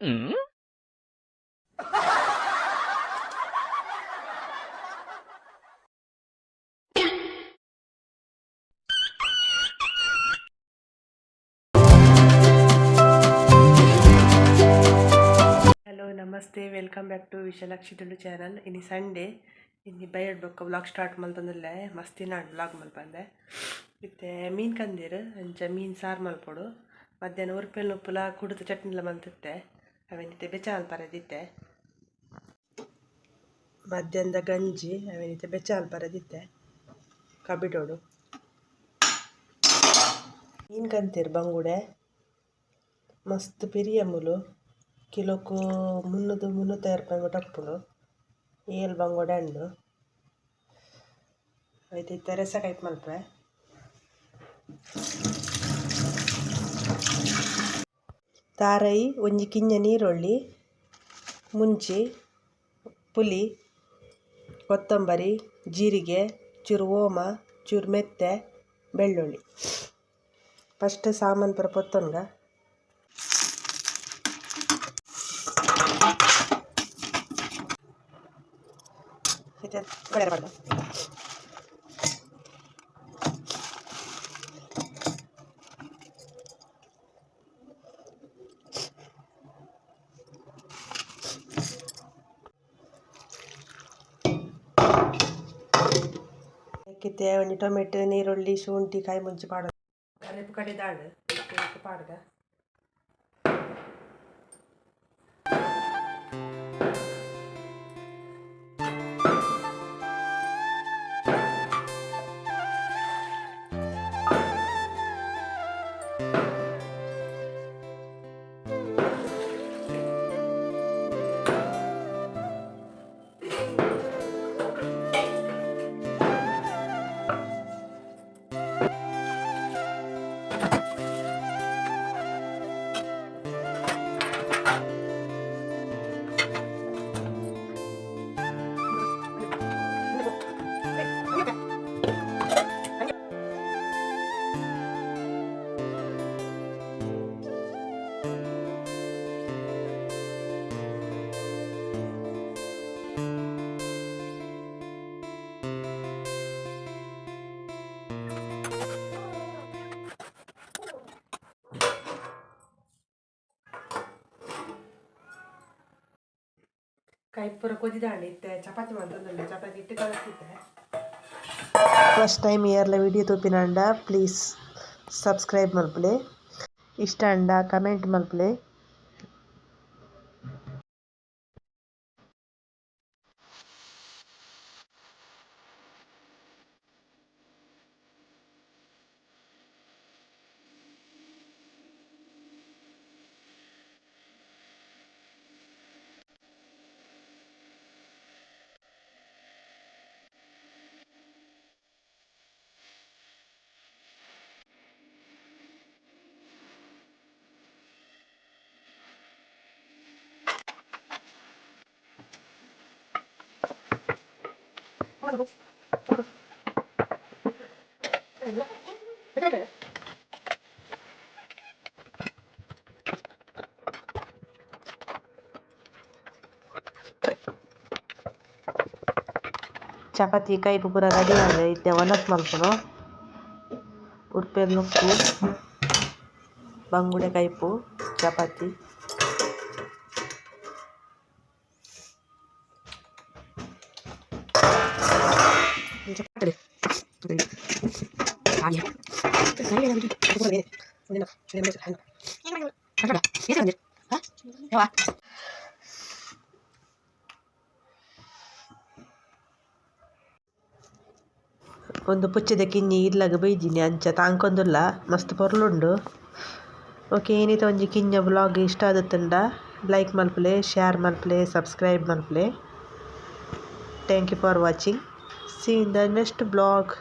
Hello ನಮಸ್ತೆ, welcome back to Vishalakshi Tulu channel. ಇನ್ನು Sunday ಇನ್ನು ಬೈಡ್ಬೇಕು ವ್ಲಾಗ್ ಸ್ಟಾರ್ಟ್ ಮಲ್ತಂದಲ್ಲೇ ಮಸ್ತಿ ನಾಡು ವ್ಲಾಗ್ ಮಲ್ಪಂದೆ. ಮತ್ತು ಮೀನು ಕಂದಿರು ಅಂಚ ಮೀನು ಸಾರು ಮಲ್ಪೊಡು. ಮಧ್ಯಾಹ್ನ ಉರ್ಪೆಲ್ ಉಪ್ಪುಲ ಕುಡಿದು ಚಟ್ನಿಲ ಮಲ್ತಿತ್ತೆ. ಅವೇನಿತ್ತೆ ಬೆಚಾಲ್ ಪರದಿತ್ತೆ. ಮಧ್ಯಾಹ್ನದ ಗಂಜಿ ಅವೇನಿತ್ತೆ ಬೆಚಾಲ್ ಪರದಿತ್ತೆ. ಕಬಿಡೋಡು ಮೀನು ಕಂತೀರು ಬಂಗುಡೆ ಮಸ್ತ್ ಪಿರಿಯಮ್ಮುಲು ಕಿಲೋಕು 300-350 ರೂಪಾಯಿ ಕೊಟ್ಟಪ್ಪುಡು. ಏಳು ಬಂಗೋಡೆ ಹಣ್ಣು ಆಯ್ತು ರೆಸ ಕೈಟ್ ಮಲ್ಪೆ. ತಾರೈ ಒಂಜಿ ಕಿಂಜ ನೀರುಳ್ಳಿ, ಮುಂಚಿ, ಪುಲಿ, ಕೊತ್ತಂಬರಿ, ಜೀರಿಗೆ, ಚೂರು ಓಮ, ಚೂರು ಮೆತ್ತೆ, ಬೆಳ್ಳುಳ್ಳಿ. ಫಸ್ಟ್ ಸಾಮಾನು ಪುರ ಪೊತ್ತೊನ್ಗ ಕಡೆ ಮಾಡ. ಕಿತ್ತೆ ಒಂಜಿ ಟೊಮೆಟೊ, ನೀರುಳ್ಳಿ, ಶುಂಠಿ ಕಾಯಿ ಮುಂಚಿ ಪಾಡೋದು. ಅರೆಪು ಕಡೆ ದಾಡು ಪಾಡ್ಗ ಕೈ ಪೂರ ಕೊದಿದಾಂಡಿ ಇತ್ತೆ ಚಪಾತಿ ಮಾಡ್ತಂದ್ರೆ ಚಪಾತಿ ಇಟ್ಟು ಕಳಿಸ್ತಿದ್ದೆ. ಫಸ್ಟ್ ಟೈಮ್ ಇಯರ್ಲ ವಿಡಿಯೋ ತೋಪಿನಾಂಡ ಪ್ಲೀಸ್ ಸಬ್ಸ್ಕ್ರೈಬ್ ಮಲ್ಪಲೆ, ಇಷ್ಟ ಅಂಡ ಕಮೆಂಟ್ ಮಲ್ಪಲೆ. ಚಪಾತಿ ಕೈ ಪೂರ ರೆಡಿ ಆಗಿದೆ. ಇತ್ತೆ ಒನಸ್ ಮಲ್ಪುನು ಉರ್ಪೆಲ್ ನುಪ್ಪು ಬಂಗುಡೆ ಕೈಪು ಚಪಾತಿ ಒಂದು ಪುಚ್ಚದ ಕಿನ್ನಿ ಇರ್ಲಾಗ ಬೈದಿನಿ ಅಂಚ ತಾಂಕೊಂದುಲ್ಲ ಮಸ್ತ್ ಪೊರ್ಲುಂಡು. ಓಕೆ, ಏನಿತ ಒಂಜಿ ಕಿಂಜ ಬ್ಲಾಗ್ ಇಷ್ಟ ಆದತ್ತಂಡ ಲೈಕ್ ಮಲ್ಪಲೆ, ಶೇರ್ ಮಲ್ಪಲೆ, ಸಬ್ಸ್ಕ್ರೈಬ್ ಮಲ್ಪಲೆ. Thank you for watching. See in the next blog.